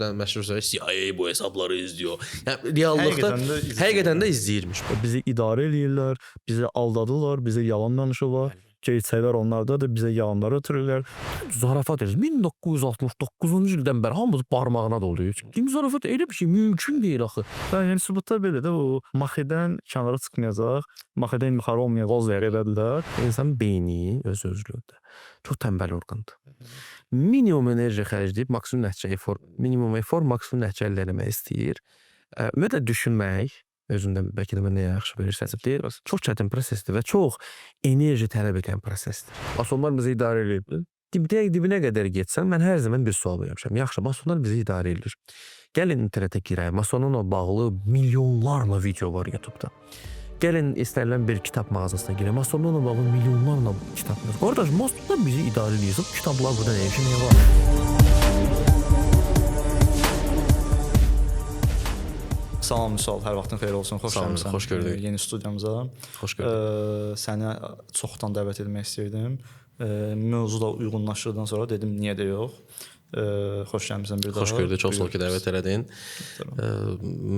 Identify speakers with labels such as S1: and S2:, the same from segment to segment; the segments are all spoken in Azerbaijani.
S1: məşhur söz CIA bu hesabları izliyor. Yəni reallıqda həqiqətən də izləyirmiş.
S2: Bizi idarə eləyirlər, bizi aldadılar, bizə yalan danışırlar. Gerçəklər onlardadır, bizə yalanlar ötürürlər. Zarafat edir. 1969-cu ildən bəri hamımız barmağına doluyuz. Zarafat elə bir şey mümkün deyil axı. Yəni sübutlar belə də o Maxidən kənara çıxmayacaq. Maxidən yuxarı olmayacaq, qoz verədilər.
S1: İnsan beyni öz-özlüyüdür. Çox tənbəl orqandır. Minimum enerji xərcləyib maksimum nəticəyə minimum efor maksimum nəticə əldə etmək istəyir. Ümumiyyətlə düşünmək özündən bəlkə də mənə yaxşı bir səbəb deyil. Çox çətin prosesdir və çox enerji tələb edən prosesdir. Masonlar bizi idarə edir. Dibinə qədər getsən, mən hər zaman bir sual vermişəm. Yaxşı, masonlar bizi idarə edir. Gəlin internetə girək. Masonlarla bağlı milyonlarla video var YouTube-da. Gəlin istənilən bir kitab mağazasına girək. Masonlarla bağlı milyonlarla kitab var. Qardaş, masonlar bizi idarə edir. Kitablar burada nə işin var?
S3: Salam Vüsal, hər vaxtın xeyir olsun. Xoş gəlmisən.
S1: Xoş gördük.
S3: Yeni studiyamıza.
S1: Xoş gördük.
S3: Səni çoxdan dəvət etmək istəyirdim. Mövzu da uyğunlaşdıqdan sonra dedim niyə də yox. Xoş gəlmisən bir daha.
S1: Xoş gördük. Çox sağ ol ki, dəvət elədin.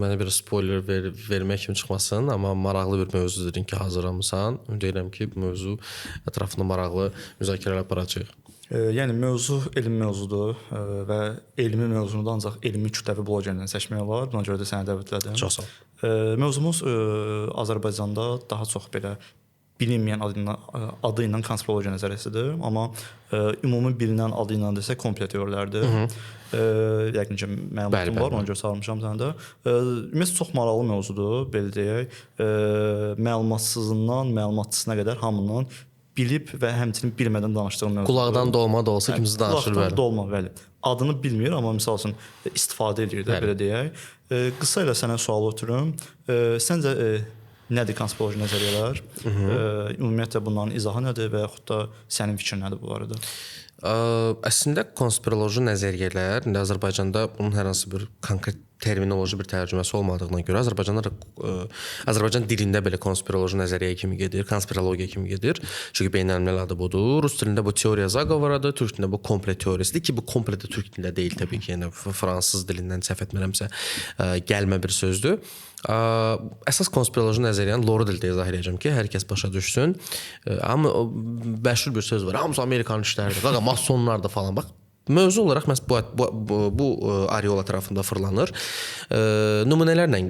S1: Mənə bir spoiler vermək kimi çıxmasın, amma maraqlı bir mövzu dedin ki, hazırlamısan. Ümid edirəm ki, bu mövzu ətrafında maraqlı müzakirələr aparacağıq.
S3: Yəni mövzu elm mövzudur və elmi mövzunu da ancaq elmi kütləvi blogerdən seçmək olar. Buna görə də səni dəvət etdim.
S1: Çox sağ ol.
S3: Mövzumuz Azərbaycanda daha çox belə bilinməyən adı ilə konspirologiya nəzəriyyəsidir, amma ümumi bilinen adı ilə desək komplo teoriyalardır. Yəqin ki, məlumatım var, ona görə çağırmışam səni də. Ümumiyyətlə çox maraqlı mövzudur, belə deyək. Məlumatsızından məlumatçısına qədər hamının bilib və həmçinin bilmədən danışdığım mövzudur.
S1: Qulaqdan dolma da olsa kimisi danışır
S3: belə. Qulaqdan dolma, bəli. Adını bilmir, amma misal üçün istifadə edir də, belə deyək. Qısa ilə sənə sual ötürüm. Səncə nədir konspiroloji nəzəriyyələr? Ümumiyyətlə bunların izahı nədir və yaxud da sənin fikrin nədir bu barədə?
S1: Əslində konspiroloji nəzəriyyələr indi Azərbaycanda bunun hər hansı bir konkret terminoloji bir tərcüməsi olmadığına görə Azərbaycan dilində belə konspiroloji nəzəriyyə kimi gedir, konspirologiya kimi gedir. Çünki beynəlmiləl adı budur. Rus dilində bu teoriya zagovaradır, türk dilində bu komplo teoriyasıdır ki, bu komplo da türk dilində deyil təbii ki, yəni fransız dilindən səhv etmirəmsə gəlmə bir sözdür. Əsas konspiroloji nəzəriyyəni loru dildə izah edəcəm ki, hər kəs başa düşsün. Amma məşhur bir söz var. Hamısı Amerikanın işləridir. Qaqa masonlar da falan bax. Mövzu olaraq məhz bu areol ətrafında fırlanır. Nümunələrlə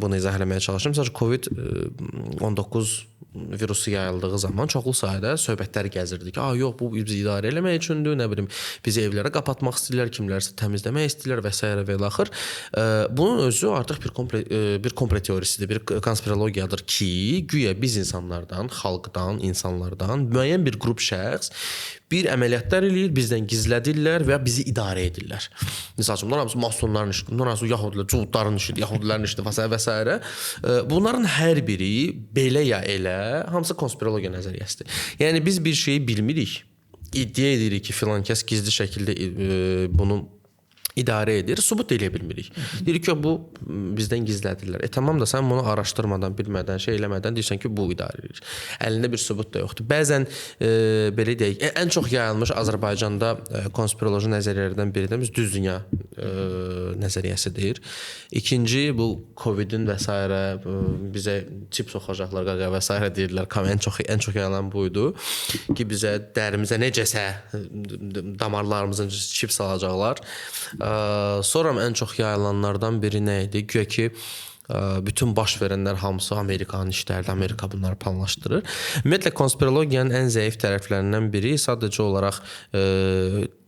S1: bunu izah eləməyə çalışdım. Sadəcə COVID-19 virusu yayıldığı zaman çoxlu sayda söhbətlər gəzirdi ki, yox, bu bizi idarə eləmək üçündür, nə bilim, bizi evlərə qapatmaq istəyirlər, kimlərsə təmizləmək istəyirlər və s. və ilaxır. Bunun özü artıq bir komplo teorisidir, bir konspirologiyadır ki, güya biz insanlardan, xalqdan, insanlardan müəyyən bir qrup şəxs bir əməliyyatlar eləyir, bizdən gizlədirlər və bizi idarə edirlər. Misal üçün, bunlar hamısı masonların işidir, bunlar hamısı yahudilər, cudların işidir, yahudilərin işidir və s. Bunların hər biri belə ya elə, hamısı konspirologiya nəzəriyyəsidir. Yəni biz bir şeyi bilmirik, iddia edirik ki, filan kəs gizli şəkildə bunu idarə edir, sübut eləyə bilmirik. Deyirik ki, bu bizdən gizlədirlər. Tamam da sən bunu araşdırmadan, bilmədən, şey eləmədən deyirsən ki, bu idarə edir. Əlində bir sübut da yoxdur. Bəzən belə deyək, ən çox yayılmış Azərbaycanda konspiroloji nəzəriyyələrdən biri də düz dünya nəzəriyyəsidir. İkinci, bu Covid-in və s. bizə çip soxacaqlar, qaqa və s. deyirlər. Ən çox yayılan buydu ki, bizə dərimizə necəsə damarlarımızın çip salacaqlar. Sonra ən çox yayılanlardan biri nə idi? Güya ki, bütün baş verənlər hamısı Amerikanın işləridir, Amerika bunları planlaşdırır. Ümumiyyətlə, konspirologiyanın ən zəif tərəflərindən biri sadəcə olaraq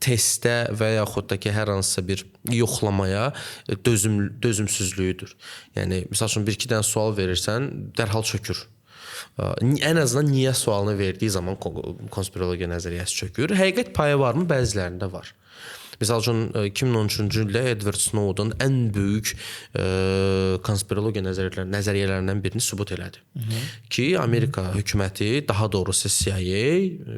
S1: testdə və yaxud da ki, hər hansısa bir yoxlamaya dözümsüzlüyüdür. Yəni, misal üçün, bir-iki dənə sual verirsən, dərhal çökür. Ən azından niyə sualını verdiyi zaman konspirologiya nəzəriyyəsi çökür. Həqiqət payı varmı? Bəzilərində var. Misal üçün 2013-cü ildə Edward Snowden ən böyük konspirologiya nəzəriyyələrindən birini sübut elədi. Ki, Amerika hökuməti, daha doğrusu CIA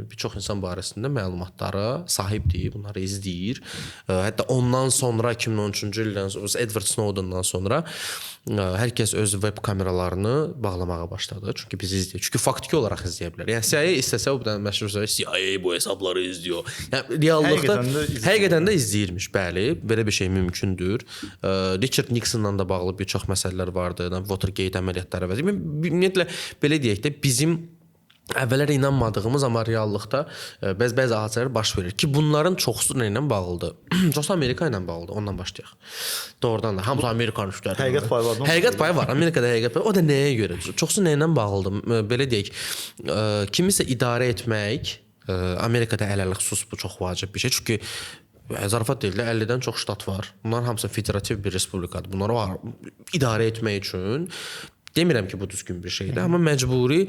S1: bir çox insan barəsində məlumatlara sahibdir, bunları izləyir. Hətta ondan sonra 2013-cü ildən Edward Snowden'dan sonra hər kəs öz web kameralarını bağlamağa başladı. Çünki biz izləyir. Çünki faktiki olaraq izləyə bilər. Yəni CIA istəsə o məşhur söz CIA bu hesabları izliyor. Yəni reallıqda həqiqətən də Əslində izləyirmiş, bəli, belə bir şey mümkündür. Richard Nixonla da bağlı bir çox məsələlər vardı, Watergate əməliyyatları və ümumiyyətlə belə deyək də bizim əvvəllər inanmadığımız, amma reallıqda bəzi hadisələr baş verir ki, bunların çoxusu nə ilə bağlıdır? Çoxsu Amerika ilə bağlıdır. Ondan başlayaq. Doğrudan da hamısı Amerikanın işləri.
S3: Həqiqət payı var mı?
S1: Həqiqət payı var. Amerikada həqiqət payı. O da nəyə görə? Çoxsu nə ilə bağlıdır? Belə deyək, kimisə idarə etmək Amerikada ələlxüsus bu çox vacib bir şey. Çünki zarafat deyil, 50-dən çox ştat var. Bunların hamısı federativ bir respublikadır. Bunları var idarə etmək üçün demirəm ki, bu düzgün bir şeydir, amma məcburi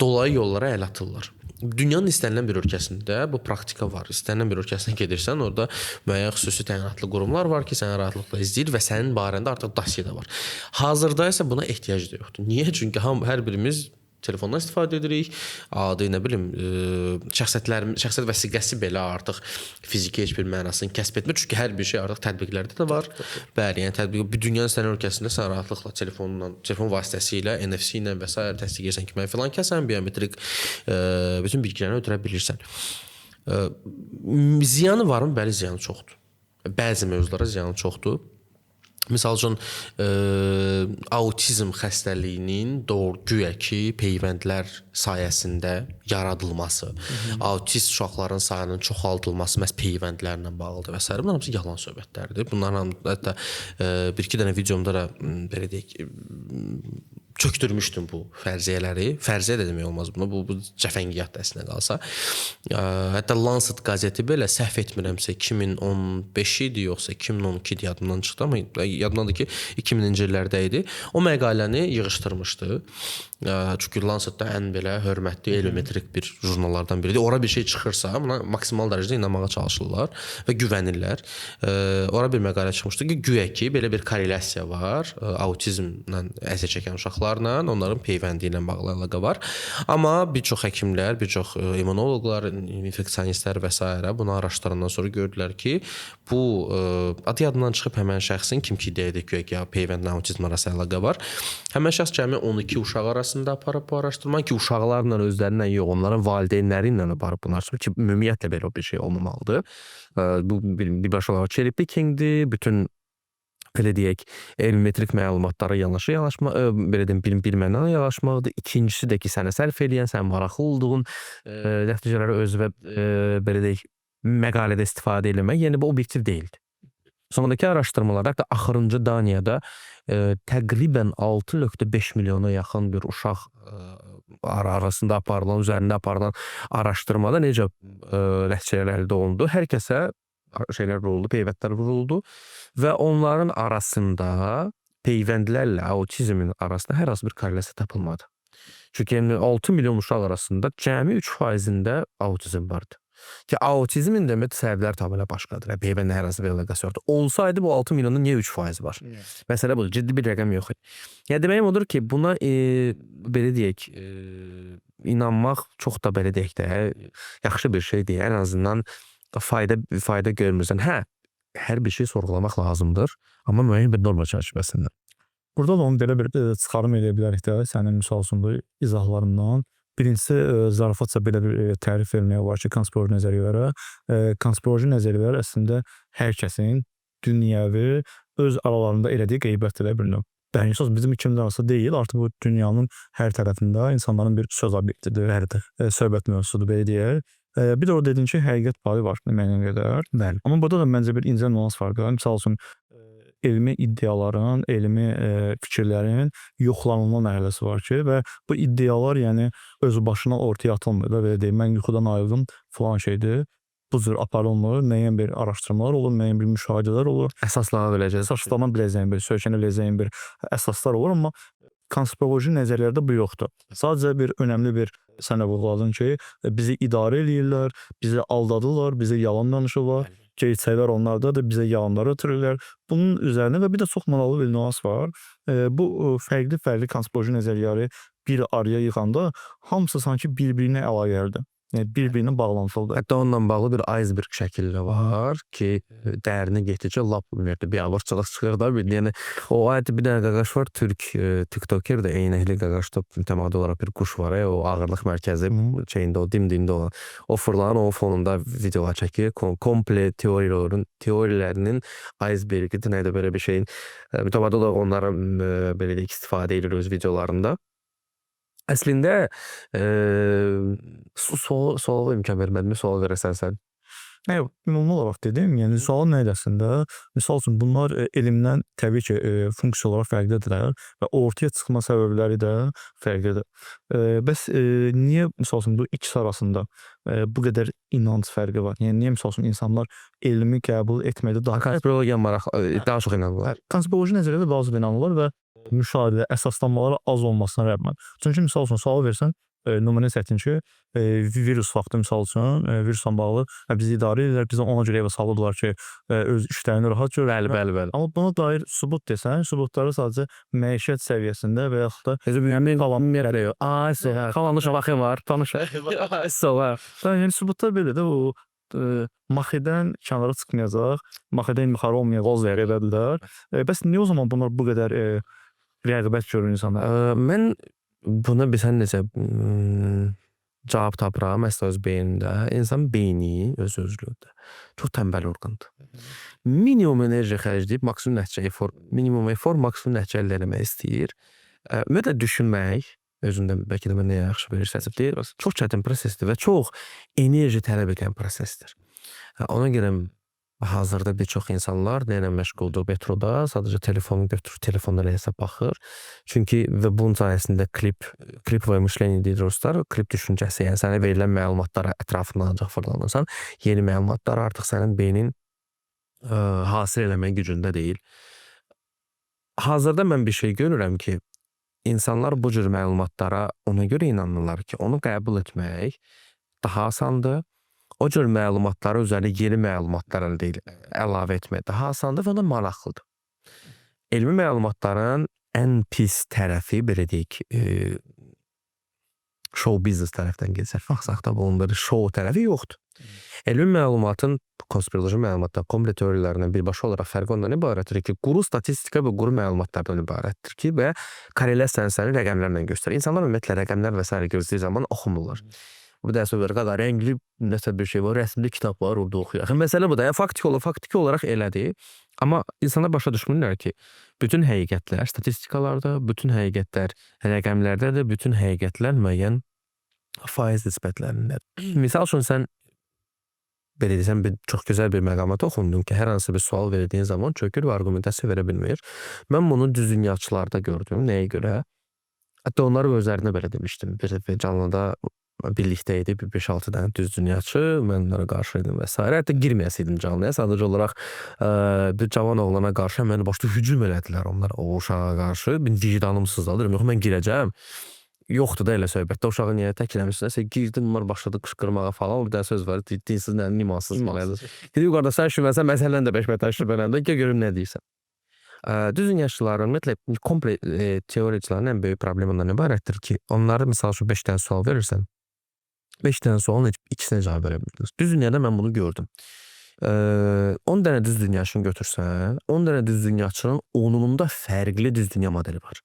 S1: dolayı yollara əl atırlar. Dünyanın istənilən bir ölkəsində bu praktika var. İstənilən bir ölkəsinə gedirsən, orada müəyyən xüsusi təyinatlı qurumlar var ki, səni rahatlıqla izləyir və sənin barəndə artıq dossiye də var. Hazırda isə buna ehtiyac da yoxdur. Niyə? Çünki hər birimiz telefondan istifadə edirik. Adı nə bilim, şəxsiyyət vəsiqəsi belə artıq fiziki heç bir mənasını kəsb etmir. Çünki hər bir şey artıq tətbiqlərdə də var. Bəli, yəni tətbiq bir dünyanın istənilən ölkəsində sən rahatlıqla telefon vasitəsilə, NFC ilə və s. təsdiq edirsən ki, mən filan kəsən biometrik bütün bilgilərini ötürə bilirsən. Ziyanı varmı? Bəli, ziyanı çoxdur. Bəzi mövzulara ziyanı çoxdur. Misal üçün autizm xəstəliyinin güya ki, peyvəndlər sayəsində yaradılması, autist uşaqların sayının çoxaldılması məhz peyvəndlərlə bağlıdır və s. Bunlar hamısı yalan söhbətlərdir. Bunların hətta bir-iki dənə videomda da belə deyək çökdürmüşdüm bu fərziyyələri. Fərziyyə də demək olmaz bunu. Bu cəfəngiyyatdır əslində qalsa. Hətta Lancet qəzeti belə səhv etmirəmsə 2015 idi, yoxsa 2012 idi yadımdan çıxdı, amma yadımdadır ki 2000-ci illərdə idi. O məqaləni yığışdırmışdı. Çünki Lancetdə ən belə hörmətli eliometrik bir jurnallardan biridir. Ora bir şey çıxırsa, buna maksimal dərəcədə inanmağa çalışırlar və güvənirlər. Ora bir məqalə çıxmışdı ki, güya ki, belə bir korrelyasiya var autizmlə əziyyət çəkən uşaqlarla, onların peyvəndi ilə bağlı əlaqə var. Amma bir çox həkimlər, bir çox immunoloqlar, infeksionistlər və s. bunu araşdırandan sonra gördülər ki, bu adı yadından çıxıb həmən şəxsin kim ki iddia edir ki, peyvəndlə autizm arası əlaqə var. Həmən şəxs cəmi 12 uşaq arasında aparıb bu araşdırma ki, uşaqlarla özlərindən yox, onların valideynləri ilə aparıb bunu araşdırma ki, ümumiyyətlə belə bir şey olmamalıdır. Bu birbaşa olaraq cherry pickingdir, bütün belə deyək, elmetrik məlumatlara belə deyim, bilmədən yanaşmaqdır. İkincisi də ki, sənə sərf eləyən, sən maraqlı olduğun nəticələri özünə belə deyək, məqalədə istifadə eləmək, yəni bu obyektiv deyildir. Sonraki araşdırmalarda, hətta axırıncı Daniyada təqribən 6,5 milyona yaxın bir uşaq arasında aparılan, üzərində aparılan araşdırmada necə nəticələr əldə olundu? Hər kəsə şeylər vuruldu, peyvəndlər vuruldu və onların arasında peyvəndlərlə autizmin arasında hər hansı bir korrelyasiya tapılmadı. Çünki 6 milyon uşaq arasında cəmi 3%-də autizm vardı. Ki autizmin demək səbəbləri tamamilə başqadır. Peyvəndlə hər hansı bir əlaqəsi yoxdur. Olsaydı bu 6 milyonun niyə 3% var? Məsələ budur, ciddi bir rəqəm yox. Yəni deməyim odur ki, buna belə deyək, inanmaq çox da belə deyək də yaxşı bir şeydir. Ən azından fayda görmürsən. Hər bir şey sorğulamaq lazımdır, amma müəyyən bir norma çərçivəsində.
S2: Burada da onu belə bir çıxarım edə bilərik də, sənin misal üçün bu izahlarından. Birincisi, zarafatca belə bir tərif verməyə var ki, konspiroloji nəzəriyyələrə. Konspiroloji nəzəriyyələr əslində hər kəsin dünyəvi öz aralarında elədiyi qeybətdir bir-növ. Bənövşəs bizim ikimizin arası deyil, artıq bu dünyanın hər tərəfində insanların bir söz obyektidir, söhbət mövzusudur, belə deyək. Bir də o dedin ki, həqiqət payı var müəyyən qədər. Bəli. Amma burada da məncə bir incə nüans var. Misal üçün, elmi iddiaların, elmi fikirlərin yoxlanılma mərhələsi var ki, və bu iddialar yəni özü başına ortaya atılmır və belə deyim, mən yuxudan ayıldım falan şeydir. Bu cür aparılmır, müəyyən bir araşdırmalar olur, müəyyən bir müşahidələr olur.
S1: Əsaslana
S2: biləcəyim, söykənə biləcəyim bir əsaslar olur, amma konspiroloji nəzərlərdə bu yoxdur. Sadəcə bir önəmli bir sənə vurğuladın ki, bizi idarə edirlər, bizi aldadırlar, bizi yalan danışırlar. Gerçəklər onlardadır, bizə yalanlar ötürürlər. Bunun üzərinə və bir də çox maraqlı bir nüans var. Bu fərqli konspiroloji nəzəriyyələri bir araya yığanda hamısı sanki bir-birinə əlaqəlidir. Yəni bir-birinə bağlantılıdır.
S1: Hətta onunla bağlı bir iceberg şəkli də var ki, dərinə getdikcə lap ümumiyyətlə bir avırçılıq çıxır da. Yəni o ayət bir dənə qaqaş var, türk tiktoker də eynəkli qaqaşda mütəmadi olaraq bir quş var, o ağırlıq mərkəzi şeyində, o dimdiyində olan. O fırlanın o fonunda videolar çəkir. Komple teoriyalarının icebergi nə də belə bir şeyin mütəmadi olaraq onların belə deyək istifadə edir öz videolarında. Əslində suala imkan vermədimi, sual verəsən sən?
S2: Yox, ümumi olaraq dedim, yəni sualın nə idəsində, misal üçün bunlar elmdən təbii ki, funksiya olaraq fərqlidirlər və ortaya çıxma səbəbləri də fərqlidir. Bəs niyə misal üçün bu ikisi arasında bu qədər inanc fərqi var? Yəni niyə misal üçün insanlar elmi qəbul etməkdə daha
S1: Konspirologiya maraq daha çox inanırlar.
S2: konspiroloji nəzəriyyədə daha çox inanırlar və müşahidə, əsaslanmaları az olmasına rəğmən. Çünki misal üçün sual versən, nümunə çətin ki, virus vaxtı misal üçün virusla bağlı bizi idarə edirlər, bizə ona görə evə salıblar ki, öz işlərini rahat görürlər.
S1: Bəli.
S2: Amma buna dair sübut desən, sübutları sadəcə məişət səviyyəsində və yaxud da
S1: Qalanı şabaqım var, tanış.
S2: yəni sübutlar belədir, o Maxidən kənara çıxmayacaq, Maxidən yuxarı olmayacaq, qoz edədilər. Bəs niyə o zaman bunlar bu qədər rəğbət görür insanlar?
S1: Mən buna bilsən necə cavab tapıram əsla öz beynində. İnsan beyni öz-özlüyüdür. Çox tənbəl orqandır. Minimum enerji xərcləyib maksimum nəticəyə minimum efor, maksimum nəticə əldə etmək istəyir. Ümumiyyətlə düşünmək özündə bəlkə də mənə yaxşı bir səbəb deyil. Çox çətin prosesdir və çox enerji tələb edən prosesdir. Ona görə hazırda bir çox insanlar nə ilə məşğuldur metroda, sadəcə telefonu götürür, telefonda nəsə baxır. Çünki və bunun sayəsində klip və müşleni deyir dostlar, klip düşüncəsi, yəni sənə verilən məlumatlar ətrafından ancaq fırlanırsan, yeni məlumatlar artıq sənin beynin hasil eləmək gücündə deyil. Hazırda mən bir şey görürəm ki, insanlar bu cür məlumatlara ona görə inanırlar ki, onu qəbul etmək daha asandır. O cür məlumatları üzərinə yeni məlumatlar əlavə etmək daha asandır və ona maraqlıdır. Elmi məlumatların ən pis tərəfi, belə deyək, show business tərəfdən gəlsək, baxsaq da bunların show tərəfi yoxdur. Elmi məlumatın konspiroloji məlumatdan, komple teoriyalarından birbaşa olaraq fərqi ondan ibarətdir ki, quru statistika və quru məlumatlardan ibarətdir ki, və korrelasiyasını səni rəqəmlərlə göstərir. İnsanlar ümumiyyətlə rəqəmlər və s. gördüyü zaman oxumurlar. Bu da əsəbər qədər rəngli nəsə bir şey var, rəsmli kitab var, orada oxuyaq. Məsələ bu da, faktiki olaraq elədir. Amma insanlar başa düşmürlər ki, bütün həqiqətlər statistikalarda, bütün həqiqətlər rəqəmlərdədir, bütün həqiqətlər müəyyən faiz nisbətlərindədir. Misal üçün sən belə desən, çox gözəl bir məqamat oxundun ki, hər hansı bir sual verdiyin zaman çökür və argumentasiya verə bilmir. Mən bunu düzünyaçılarda gördüm. Nəyə görə? Hətta onları özlərinə belə demişdim. Bir canlıda birlikdə idi, 5-6 dənə düz dünyaçı, mən onlara qarşı idim və s. Hətta girməyəsiydim canlıya, sadəcə olaraq bir cavan oğlana qarşı mənə başda hücum elədilər onlar o uşağa qarşı. Vicdanım sızladır, yox mən girəcəm. Yoxdur da elə söhbətdə, uşağı niyə təkləmişsinəsə, girdim, onlar başladı qışqırmağa falan, bir dənə söz var, dinsiz, imansız falan. Dedi, yuqarıda sən şübhənsən, məsələn də 5 metr şübhələndə, görüm nə deyirsən. Düz dünyaçıların, ümumiyyətlə, komple teoriyacıların ən böyük problemi ondan ibarətdir ki, onları misal üçün 5 dənə sual verirsən, 5 dənə sualın ikisinə cavab verə bilirsiniz. Düz dünyada mən bunu gördüm. 10 dənə düz dünyaçını götürsən, 10 dənə düz dünyaçının 10-unda fərqli düz dünya modeli var.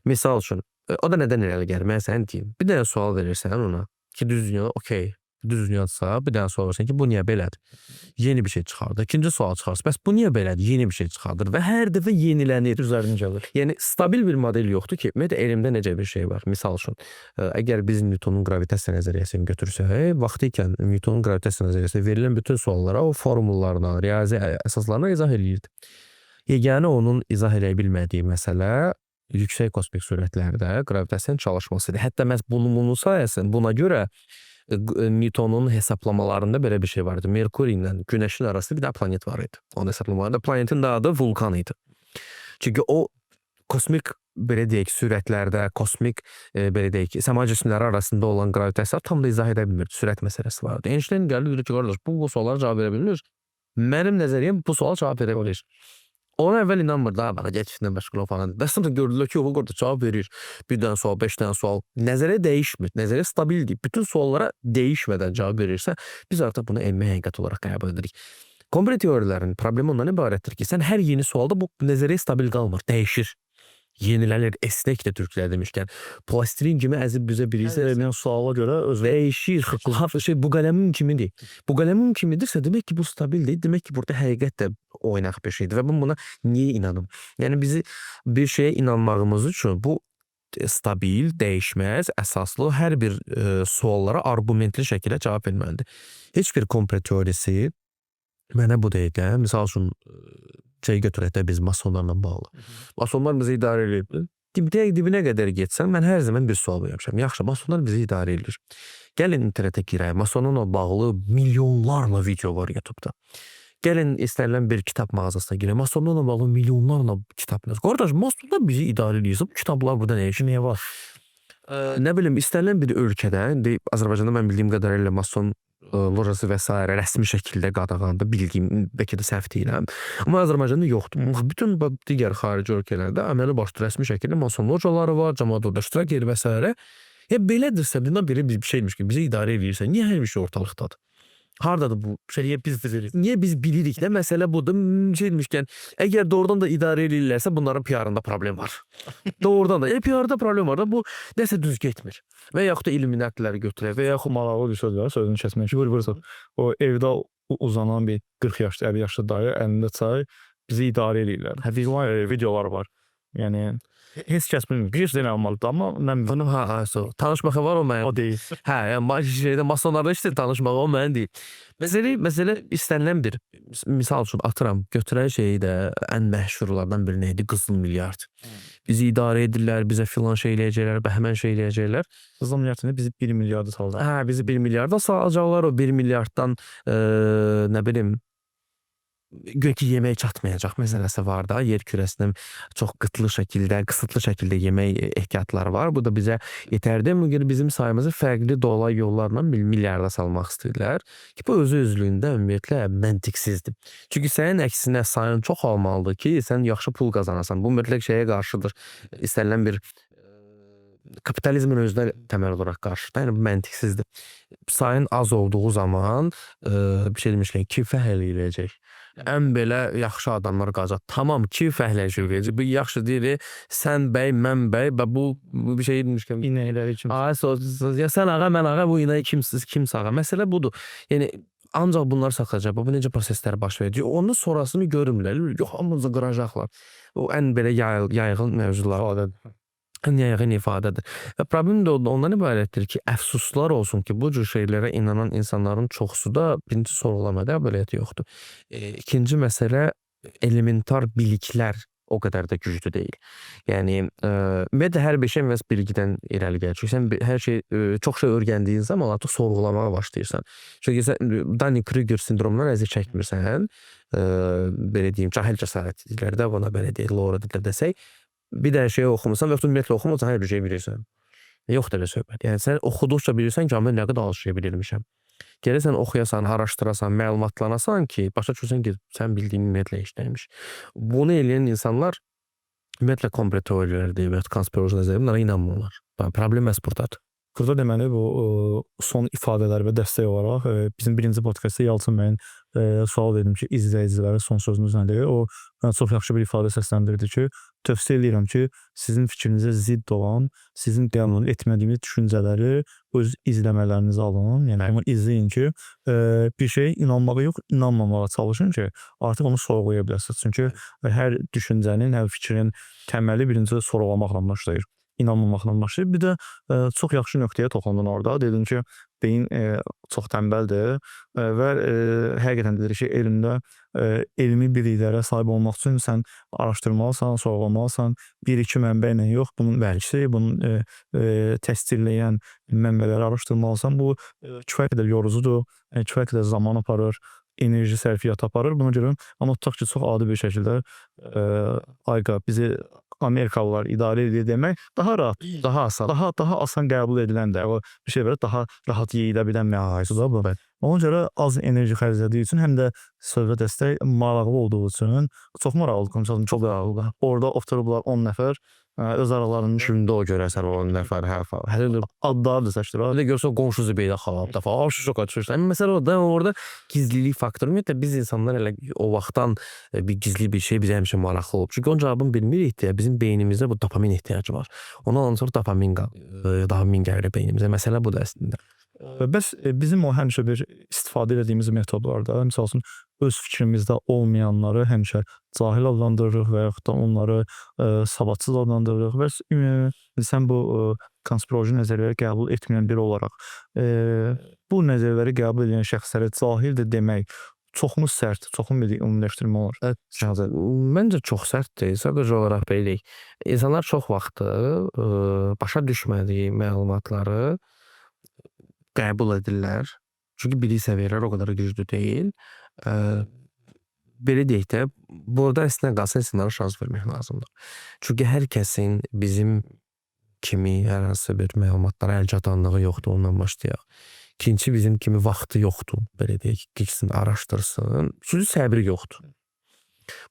S1: Misal üçün, o da nədən irəli gəlir? Mən sənə deyim, bir dənə sual verirsən ona ki, düz dünyada okey, düz dünyadsa, bir dənə sual verirsən ki, bu niyə belədir? Yeni bir şey çıxardır. İkinci sual çıxarsın, bəs bu niyə belədir? Yeni bir şey çıxardır və hər dəfə yenilənir.
S2: Üzərinə gəlir.
S1: Yəni, stabil bir model yoxdur ki, ümumiyyətlə, elmdə necə bir şey var. Misal üçün, əgər biz Newtonun gravitasiya nəzəriyyəsini götürsək, vaxtı ikən Newtonun gravitasiya nəzəriyyəsində verilən bütün suallara, o formullarına, riyazi əsaslarına izah eləyirdi. Yeganə onun izah eləyə bilmədiyi məsələ yüksək kosmik sürətlərdə gravitasiyanın çalışmasıdır. Hətta məhz bunun sayəsində, buna görə Newtonun hesablamalarında belə bir şey vardı. Merkuri ilə Günəşin arasında bir daha planet var idi. Onun hesablamalarında planetin də adı vulkan idi. Çünki o kosmik, belə deyək, sürətlərdə, kosmik, belə deyək, səma cisimləri arasında olan gravitasiya tam da izah edə bilmirdi. Sürət məsələsi vardı. Einstein gəldi, dedi ki, qardaş, bu suallara cavab verə bilir. Mənim nəzəriyyəm bu sual cavab verə bilir.
S2: Ona əvvəl inanmırdı, ha, bana geçişlə məşğul ol falan. Bəs sonra gördülər ki, o orada cavab verir. Bir dənə sual, 5 dənə sual. Nəzərə dəyişmir, nəzərə stabildir. Bütün suallara değişmədən cavab verirsə, biz artıq bunu elmi həqiqət olaraq qəbul edirik. Kompüter teoriyalarının problemi ondan ibarətdir ki, sən hər yeni sualda bu nəzərə stabil qalmır, dəyişir. Yenilənir, esnek də türklər demişkən. Plastilin kimi əzib büzə bilirsə,
S3: Verilən suala görə öz
S2: dəyişir, xıqlaf, bu qələmin kimidir. Bu qələmin kimidirsə, demək ki, bu stabildir. Demək ki, burada həqiqət də oynaq bir şeydir və mən buna niyə inanım? Yəni bizi bir şeyə inanmağımız üçün bu stabil, dəyişməz, əsaslı hər bir suallara argumentli şəkildə cavab verməlidir. Heç bir kompüter teorisi mənə bu deyil. Misal üçün şey götürək də biz masonlarla bağlı. Masonlar bizi idarə edir. Dibinə qədər getsən, mən hər zaman bir sual vermişəm. Yaxşı, masonlar bizi idarə edir. Gəlin internetə girək. Masonlarla bağlı milyonlarla video var YouTube'da. Gəlin istənilən bir kitab mağazasına girək. Masonlarla bağlı milyonlarla kitab var. Qardaş, masonlar bizi idarə edir. Bu kitablar burada nə işi, niyə var? Nə bilim, istənilən bir ölkədə, Azərbaycanda mən bildiyim qədərilə mason lojası və s. rəsmi şəkildə qadağandır, bildiyim, bəlkə də səhv deyirəm. Amma Azərbaycanda yoxdur. Bütün digər xarici ölkələrdə əməli başlı rəsmi şəkildə mason lojaları var, cəmaət orada iştirak edir və s. Belədirsə, bundan biri bir şeymiş ki, bizi idarə edirsə, niyə hər bir şey ortalıqdadır? Hardadır bu şeyi biz bilirik? Niyə biz bilirik də? Məsələ budur. Şeymişkən, əgər doğrudan da idarə edirlərsə, bunların PR-ında problem var. Doğrudan da. PR-da problem var da, bu nəsə düz getmir. Və yaxud da illuminatiləri götürək və yaxud
S3: maraqlı bir söz var, sözünü kəsmək ki, vurursa. O evdə uzanan bir 40 yaşlı, 50 yaşlı dayı əlində çay bizi idarə edirlər. Videolar var. Yəni heç kəs bilmir. Bir şey olmalıdır, amma mən
S2: bunun tanışmaq var o mənim.
S3: O deyil.
S2: Hə, yəni şeydə masonlarda işte tanışmaq o mənim deyil. Məsələ istənilən bir misal üçün atıram, götürən şeyi də ən məşhurlardan biri neydi? Qızıl milyard. Bizi idarə edirlər, bizə filan şey eləyəcəklər, bəhmən şey eləyəcəklər.
S3: Qızıl milyard bizi 1 milyarda salacaq.
S2: Hə, bizi 1 milyarda salacaqlar. O 1 milyarddan nə bilim ki, yemək çatmayacaq məsələsi var da, yer kürəsində çox qıtlı şəkildə, qısıtlı şəkildə yemək ehtiyatları var. Bu da bizə yetərli. Bizim sayımızı fərqli dolay yollarla milyarda salmaq istəyirlər ki, bu özü-özlüyündə ümumiyyətlə məntiqsizdir. Çünki sənin əksinə sayın çox olmalıdır ki, sən yaxşı pul qazanasan. Bu mütləq şeyə qarşıdır. İstənilən bir kapitalizmin özünə təməl olaraq qarşıdır. Yəni, məntiqsizdir. Sayın az olduğu zaman bir şey demişlər, kim fəhl eləyəcək? Ən belə yaxşı adamlar qalacaq. Tamam, kim fəhləşir verəcək? Bu yaxşı deyir, sən bəy, mən bəy, bu bir şey demişkən.
S3: İnəkləri kim?
S2: Ya sən ağa, mən ağa, bu inəyi kimsiz, kimsə ağa. Məsələ budur. Yəni, ancaq bunlar saxlayacaq. Bu necə proseslər baş verəcək? Onun sonrasını görürlər. Yox, hamımızı qıracaqlar. O ən belə yayğın mövzular. Ən yayğın ifadədir. Və problem də ondan ibarətdir ki, əfsuslar olsun ki, bu cür şeylərə inanan insanların çoxsu da birinci sorğulamada əməliyyatı yoxdur. İkinci məsələ, elementar biliklər o qədər də güclü deyil. Yəni, ümumiyyətlə hər bir şey məhz bilgidən irəli gəlir. Çünki sən hər şey, çox şey öyrəndiyin zaman artıq sorğulamağa başlayırsan. Çünki sən Dunning-Kruger sindromundan əziyyət çəkmirsən, belə deyim, cahil cəsarət deyirlər də, buna belə deyil, Laura deyirlər desək, bir dənə şey oxumusan və yaxud ümumiyyətlə oxumursan, hər bir şey bilirsən. Yoxdur elə söhbət. Yəni, sən oxuduqca bilirsən ki, mən nə qədər az şey bilirmişəm. Gəlirsən, oxuyasan, araşdırasan, məlumatlanasan ki, başa düşürsən ki, sən bildiyin ümumiyyətlə işləymiş. Bunu eləyən insanlar ümumiyyətlə kompüter teoriyaları və konspiroloji nəzərə bunlara inanmırlar. Problem məhz buradadır.
S3: Burada deməli, bu son ifadələr və dəstək olaraq bizim birinci podkastda Yalçın bəyin sual verdim ki, izləyicilərə son sözünüz nədir? O çox yaxşı bir ifadə səsləndirdi ki, tövsiyə edirəm ki, sizin fikrinizə zidd olan, sizin qəbul etmədiyiniz düşüncələri öz izləmələrinizə alın. Yəni, onu izləyin ki, bir şey inanmağa yox, inanmamağa çalışın ki, artıq onu sorğulaya biləsiniz. Çünki hər düşüncənin, hər fikrin təməli birinci sorğulamaqla başlayır. İnanmamaqla başlayır. Bir də çox yaxşı nöqtəyə toxundun orada. Dedin ki, beyin çox tənbəldir və həqiqətən dedir ki, elmdə elmi biliklərə sahib olmaq üçün sən araşdırmalısan, sorğulamalısan. Bir-iki mənbə ilə yox, bunun vərqisi, bunun təsdiqləyən mənbələri araşdırmalısan. Bu kifayət qədər yorucudur, kifayət qədər zaman aparır, enerji sərfiyyatı aparır. Buna görə amma tutaq ki, çox adi bir şəkildə bizi Amerikalılar idarə edir demək daha rahat, daha asan qəbul edilən də, o bir şey belə daha rahat yeyilə bilən məhasusudur bu.
S2: Ona görə az enerji xərclədiyi üçün, həm də sövdə dəstək maraqlı olduğu üçün çox maraqlıdır. Məsələn, çox maraqlıdır. Orada oturublar 10 nəfər, öz aralarında
S4: Kimdə o görəsən 10 nəfər hər falan. Hələ
S2: adları da seçdirir.
S4: Öyle görsən qonşusu belə xalabda falan. Şu qaçırsan. Məsələ orada gizlilik faktoru. Ümumiyyətlə biz insanlar elə o vaxtdan bir gizli bir şey bizə həmişə maraqlı olub. Çünki onun cavabını bilmirik deyə bizim beynimizdə bu dopamin ehtiyacı var. Ondan sonra dopamin gəlir beynimizə. Məsələ budur əslində.
S2: Bəs bizim o həmişə bir istifadə etdiyimiz metodlarda, məsəl üçün öz fikrimizdə olmayanları həmişə cahil adlandırırıq və yaxud da onları savadsız adlandırırıq. Bəs sən bu konspiroloji nəzəriyyələri qəbul etməyən biri olaraq bu nəzəriyyələri qəbul edən şəxslərə cahildir demək çoxmu sərt, çoxmu bir ümumiləşdirmə olar?
S4: Məncə çox sərtdir. Sadəcə olaraq belə deyək. İnsanlar çox vaxtı başa düşmədiyi məlumatları qəbul edirlər. Çünki bilik səviyyələri o qədər güclü deyil. Belə deyək də, burada əslində qalsa insanlara şans vermək lazımdır. Çünki hər kəsin bizim kimi hər hansı bir məlumatlara əl çatanlığı yoxdur, ondan başlayaq. İkinci, bizim kimi vaxtı yoxdur, belə deyək, gitsin, araşdırsın. Üçüncü, səbri yoxdur.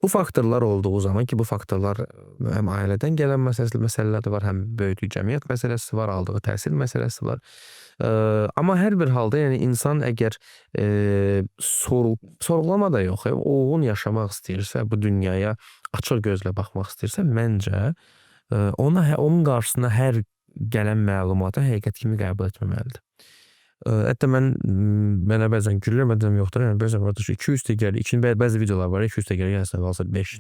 S4: Bu faktorlar olduğu zaman ki, bu faktorlar həm ailədən gələn məsələlər var, həm böyüdüyü cəmiyyət məsələsi var, aldığı təhsil məsələsi var. Amma hər bir halda, yəni insan əgər sorğulama da yox, olğun yaşamaq istəyirsə, bu dünyaya açıq gözlə baxmaq istəyirsə, məncə onun qarşısına hər gələn məlumatı həqiqət kimi qəbul etməməlidir. Hətta mənə bəzən gülür, məncəm yoxdur. Yəni bəzən orada 200 təgərli, bəzi videolar var, 200 təgərli gəlsə qalsa 5.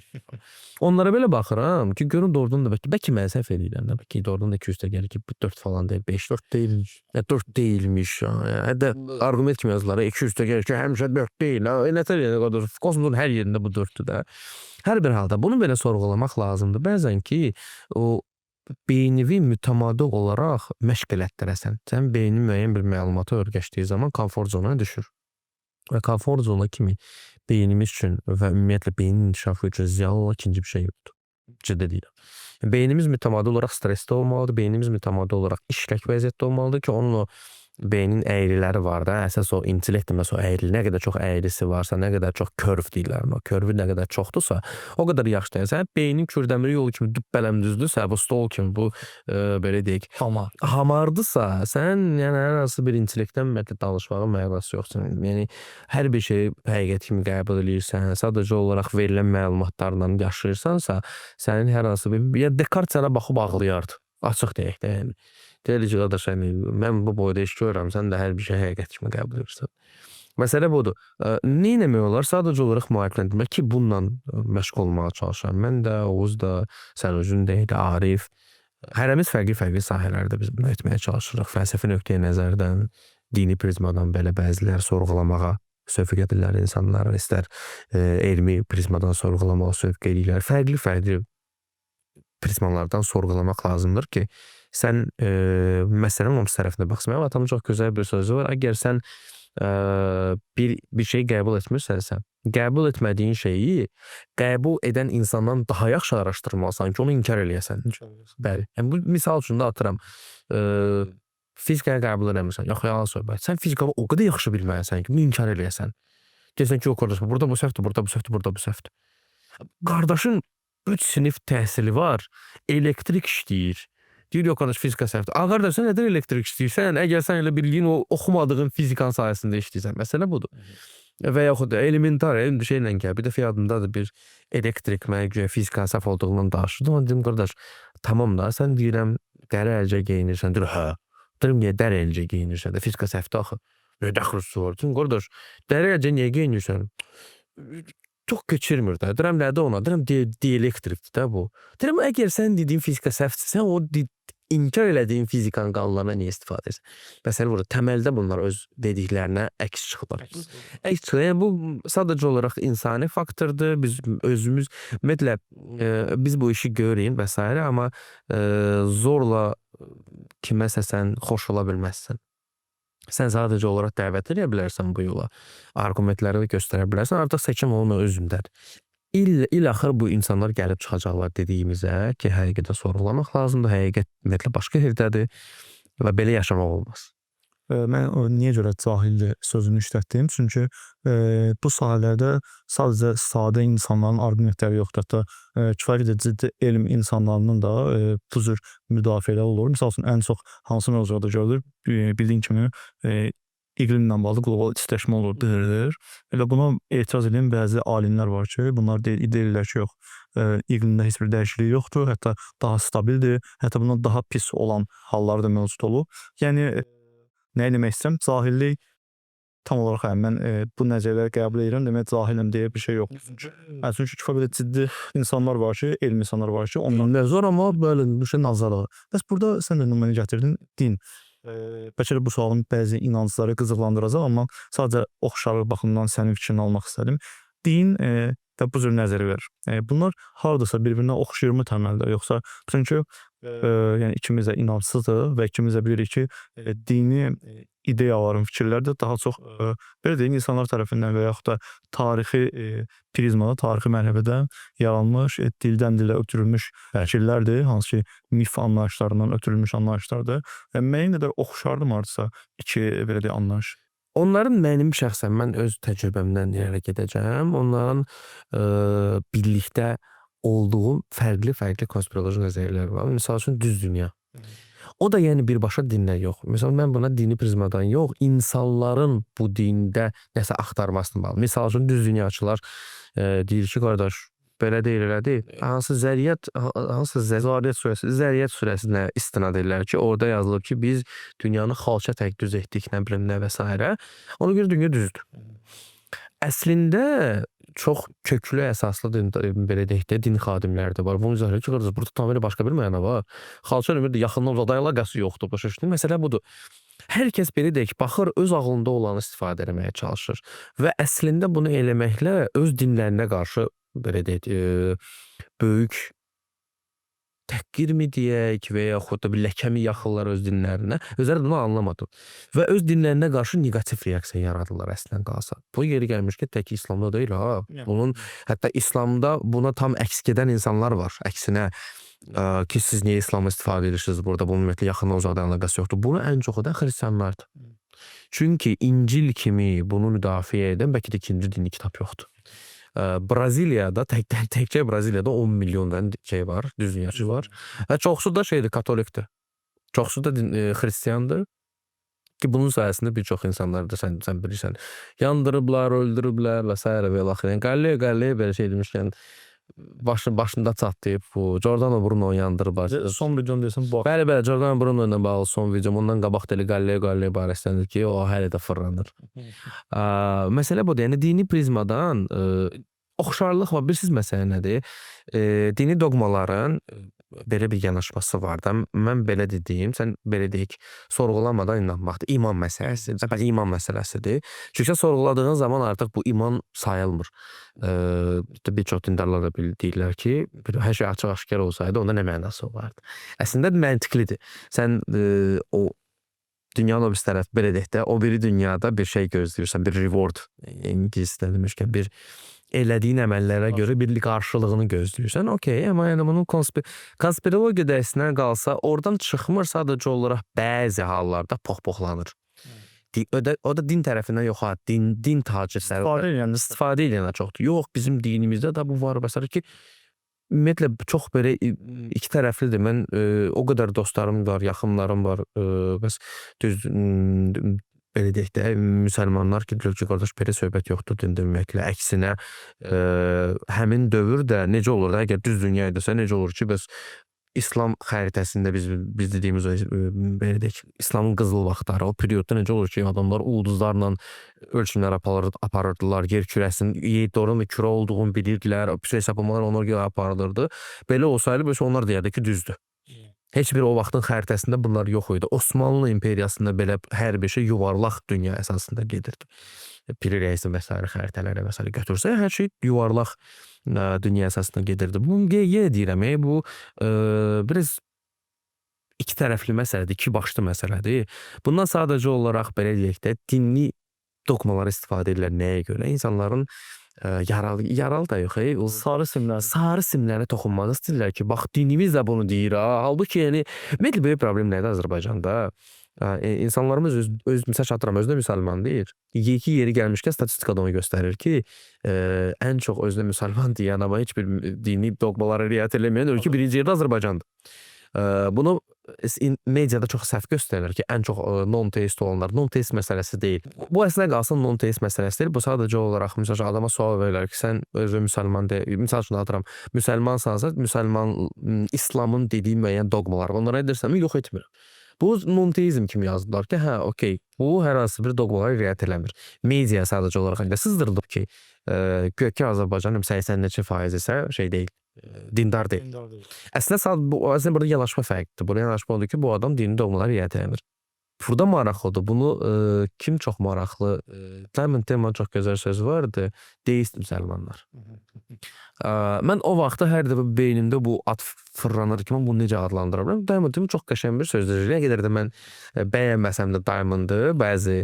S4: Onlara belə baxıram ki, görün doğrudan da bəlkə mən səhv edirəm də, bəlkə doğrudan da 200 təgərli ki, 4 falan deyil, 5. 4 deyilmiş. 4 deyilmiş. Hətta arqument kimi yazılar, 200 təgərli ki, həmişə 4 deyil. Nətər yəni qədər kosmosun hər yerində bu 4-dür də. Hər bir halda bunu belə sorğulamaq lazımdır. Bəzən ki, o beynini mütəmadi olaraq məşq elətdirəsən. Sən beynin müəyyən bir məlumatı öyrəşdiyi zaman konfor zonaya düşür. Və konfor zona kimi beynimiz üçün və ümumiyyətlə beynin inkişafı üçün ziyanlı olan ikinci bir şey yoxdur. Ciddi deyirəm. Beynimiz mütəmadi olaraq stressdə olmalıdır, beynimiz mütəmadi olaraq işlək vəziyyətdə olmalıdır ki, onun o beynin əyriləri var da, əsas o intellekt deməz o əyri, nə qədər çox əyrisi varsa, nə qədər çox körv deyirlər, o körvü nə qədər çoxdursa, o qədər yaxşı deyil. Sən beynin kürdəmiri yolu kimi düppələm düzdürsə, bu stol kimi, bu belə deyək, hamardısa, sən yəni hər hansı bir intellektdən ümumiyyətlə danışmağın mənası yoxdur. Yəni hər bir şeyi həqiqət kimi qəbul edirsən, sadəcə olaraq verilən məlumatlarla yaşayırsansa, sənin hər hansı bir, ya Descartes sənə baxıb ağlayardı. Açıq deyək də, yəni. Deyir ki, qardaş, mən bu boyda iş görürəm, sən də hər bir şey həqiqət kimi qəbul edirsən. Məsələ budur. Nə etmək olar? Sadəcə olaraq müalicələndirmək ki, bununla məşğul olmağa çalışıram. Mən də, Oğuz da, Sərocun da, Arif. Hərəmiz fərqli sahələrdə biz bunu etməyə çalışırıq. Fəlsəfi nöqteyi nəzərdən, dini prizmadan belə bəziləri sorğulamağa sövq edirlər insanlar, istər elmi prizmadan sorğulamağa sövq edirlər. Fərqli prizmalardan sorğulamaq lazımdır ki, sən məsələnin onun tərəfinə baxsın. Mənim atamın çox gözəl bir sözü var. Əgər sən bir şey qəbul etmirsənsə, qəbul etmədiyin şeyi qəbul edən insandan daha yaxşı araşdırmalısan ki, onu inkar eləyəsən. Bəli. Yəni, bu misal üçün də atıram. Fizikanı qəbul edəmirsən. Yox, yalan söhbət. Sən fizikanı o qədər yaxşı bilməlisən ki, bunu inkar eləyəsən. Deyirsən ki, yox, qardaş, burada bu səhvdir, burada bu səhvdir, burada bu səhvdir. Qardaşın 3 sinif təhsili var, elektrik işləyir. Deyir, yox, qardaş, fizika səhvdir. Qardaş, sən nədən elektrik işləyirsən? Əgər sən elə bildiyin o oxumadığın fizikanın sayəsində işləyirsən, məsələ budur. Və yaxud da elementar şeylə gəl. Bir dəfə yadımdadır bir elektrik mənə güya fizikanın səhv olduğundan danışırdı. Ona dedim, qardaş, tamam da, sən deyirəm, dəri əlcə geyinirsən. Deyir, hə. Deyirəm, niyə dəri əlcə geyinirsən? Fizika səhvdir axı. Nə dəxlisi var? Deyirəm, qardaş, dəri əlcə niyə geyinirsən? Çox keçirmir də. Deyirəm, nədir ona? Deyirəm, dielektrikdir də bu. Deyirəm, əgər sən dediyin fizika səhvdir, sən o inkar elədiyin fizikanın qanunlarına niyə istifadə edirsən? Məsələn, burada təməldə bunlar öz dediklərinə əks çıxırlar. Əks çıxır. Yəni, bu sadəcə olaraq insani faktordur. Biz özümüz, ümumiyyətlə, biz bu işi görürük və s. Amma zorla kiməsə sən xoş ola bilməzsən. Sən sadəcə olaraq dəvət edə bilərsən bu yola. Argumentləri göstərə bilərsən. Artıq seçim onun özündədir. İl axır bu insanlar gəlib çıxacaqlar dediyimizə ki, həqiqətə sorğulamaq lazımdır. Həqiqət ümumiyyətlə başqa yerdədir və belə yaşamaq olmaz.
S2: mən niyə görə cahildir sözünü işlətdim? Çünki bu sahələrdə sadəcə sadə insanların arqumentləri yoxdur. Hətta kifayət qədər ciddi elm insanlarının da bu cür müdafiələri olur. Məsəl üçün ən çox hansı mövzularda görülür? Bildiyin kimi iqlimlə bağlı qlobal istiləşmə olur, deyilir. Elə buna etiraz edən bəzi alimlər var ki, bunlar deyirlər ki, yox, iqlimdə heç bir dəyişiklik yoxdur, hətta daha stabildir, hətta bundan daha pis olan hallar da mövcud olur. Yəni nə demək istəyirəm? Cahillik tam olaraq mən bu nəzərləri qəbul edirəm, demək cahiləm deyə bir şey yoxdur. Çünki kifayət qədər ciddi insanlar var ki, elm insanlar var ki, ondan
S4: Zor amma belə bir şey nazara.
S2: Bəs burada sən də nümunə gətirdin, din. Bəlkə də bu sualın bəzi inancları qızıqlandıracaq, amma sadəcə oxşarlıq baxımından sənin fikrini almaq istədim. Din və bu cür nəzərlər. Bunlar hardasa bir-birinə oxşayırmı təməldə, yoxsa çünki yəni ikimiz də inancsızdıq və ikimiz də bilirik ki, dini ideyaların, fikirləri də daha çox belə deyim, insanlar tərəfindən və yaxud da tarixi prizmada, tarixi mərhələdə yaranmış, dildən dilə ötürülmüş fikirlərdir, hansı ki, mif anlayışlarından ötürülmüş anlayışlardır. Və müəyyən qədər oxşardır hardasa iki belə deyək anlayış.
S4: Onların mənim şəxsən, mən öz təcrübəmdən irəli gedəcəm. Onların birlikdə olduğu fərqli konspiroloji nəzəriyyələr var. Misal üçün düz dünya. O da yəni birbaşa dinlə yox. Məsələn, mən buna dini prizmadan yox, insanların bu dində nəsə axtarmasını bağlı. Misal üçün düz dünyaçılar deyir ki, qardaş, belə deyil, elə deyil. Zəriyyət surəsinə istinad edirlər ki, orada yazılır ki, biz dünyanı xalça tək düz etdik, nə bilim nə və s. Ona görə dünya düzdür. Əslində çox köklü əsaslı belə deyək də din xadimləri də var. Bunun üzərində ki, qardaş, burada tamamilə başqa bir məna var. Xalça ömrdə yaxından uzaqdan əlaqəsi yoxdur. Başa düşdün? Məsələ budur. Hər kəs belə deyək, baxır, öz ağlında olanı istifadə etməyə çalışır və əslində bunu eləməklə öz dinlərinə qarşı belə deyək, böyük təhqirmi deyək və yaxud da bir ləkəmi yaxırlar öz dinlərinə. Özləri bunu anlamadı. Və öz dinlərinə qarşı negativ reaksiya yaradırlar əslən qalsa. Bu yeri gəlmiş ki, tək İslamda deyil ha. Bunun hətta İslamda buna tam əks gedən insanlar var. Əksinə ki, siz niyə İslamı istifadə edirsiniz burada? Bunun ümumiyyətlə yaxından uzaqdan əlaqəsi yoxdur. Bunu ən çox edən xristianlardır. Çünki İncil kimi bunu müdafiə edən bəlkə də ikinci dini kitab yoxdur. Braziliyada, təkcə Braziliyada 10 milyon şey var, düz dünyaçı var. Və çoxsu da şeydir, katolikdir. Çoxsu da xristiyandır. Ki bunun sayəsində bir çox insanlar da sən bilirsən, yandırıblar, öldürüblər və s. və axı. Qalleyo belə şey demişkən başında çatlayıb bu. Giordano Bruno yandırıblar.
S2: Son videonu deyəsən bax.
S4: Bəli, Giordano Bruno ilə bağlı son videom. Ondan qabaq deli Qalleyo barəsindədir ki, o hələ də fırlanır. Məsələ budur. Yəni dini prizmadan oxşarlıq var. Bilirsiniz məsələ nədir? Dini dogmaların belə bir yanaşması var da. Mən belə dediyim, sən belə deyək, sorğulamadan inanmaqdır. İman məsələsidir. İman məsələsidir. Çünki sən sorğuladığın zaman artıq bu iman sayılmır. Bir çox dindarlar da deyirlər ki, hər şey açıq-aşkar olsaydı, onda nə mənası olardı? Əslində məntiqlidir. Sən o dünyanın o bir tərəf belə deyək də, o biri dünyada bir şey gözləyirsən, bir reward, İngiliscə demişkən, bir elədiyin əməllərə görə bir qarşılığını gözləyirsən. Okey, amma yəni bunun konspirologiya dərsinə qalsa, oradan çıxmır, sadəcə olaraq bəzi hallarda poxpoxlanır. O da din tərəfindən yox, din tacirləri istifadə edənə çoxdur. Yox, bizim dinimizdə də bu var. Məsələn ki, ümumiyyətlə çox belə iki tərəflidir. Mən o qədər dostlarım var, yaxınlarım var. Bəs düz belə deyək də, müsəlmanlar ki, deyir ki, qardaş, belə söhbət yoxdur dində ümumiyyətlə. Əksinə, həmin dövr də necə olur da, əgər düz dünya edirsə, necə olur ki, bəs İslam xəritəsində biz dediyimiz belə deyək, İslamın qızıl vaxtları, o periodda necə olur ki, adamlar ulduzlarla ölçümlər aparırdılar, yer kürəsinin doğrudan da kürə olduğunu bilirdilər, hesablamalar ona görə aparılırdı. Belə olsaydı, onlar deyərdi ki, düzdür. Heç bir o vaxtın xəritəsində bunlar yox idi. Osmanlı imperiyasında belə hər bir şey yuvarlaq dünya əsasında gedirdi. Piri Reisin və s. xəritələri və s. götürsə, hər şey yuvarlaq dünya əsasında gedirdi. Bunu yenə deyirəm, bu biraz iki tərəfli məsələdir, iki başlı məsələdir. Bundan sadəcə olaraq belə deyək də, dinli dogmalar istifadə edirlər nəyə görə? İnsanların yaralı da yox, sarı simlərə toxunmaq istəyirlər ki, bax dinimiz də bunu deyir. Halbuki yəni, ümumiyyətlə böyük problem nədir Azərbaycanda? İnsanlarımız öz misal çatdıram, özünə müsəlman deyir. Ki yeri gəlmişkən statistikada onu göstərir ki, ən çox özünə müsəlman deyən amma heç bir dini doqmalara riayət eləməyən ölkə birinci yerdə Azərbaycandır. Bunu mediada çox səhv göstərilir ki, ən çox non-teist olanlar. Non-teist məsələsi deyil. Bu əslində qalsın non-teist məsələsi deyil. Bu sadəcə olaraq məsəl üçün adama sual verirlər ki, sən özün müsəlman deyil. Məsəl üçün atıram, müsəlmansansa, İslamın dediyi müəyyən doqmalar var. Onlara edirsən mi? Yox, etmirəm. Bu non-teizm kimi yazdılar ki, hə, okey, bu hər hansı bir doqmalara riayət eləmir. Media sadəcə olaraq elə sızdırılıb ki, ki Azərbaycanın 80% isə şey deyil, dindar deyil. Əslində burada yanaşma fərqlidir. Burada yanaşma odur ki, bu adam dini dogmalara riayət eləmir. Burada maraqlıdır. Bunu kim çox maraqlı? Diamond Temanın çox gözəl sözü vardı. Deist müsəlmanlar. Mən o vaxtda hər dəfə beynimdə bu ad fırlanır ki, mən bunu necə adlandıra bilərəm? Diamond Teman çox qəşəng bir sözdür. Nə qədər də mən bəyənməsəm də Diamond-ı, bəzi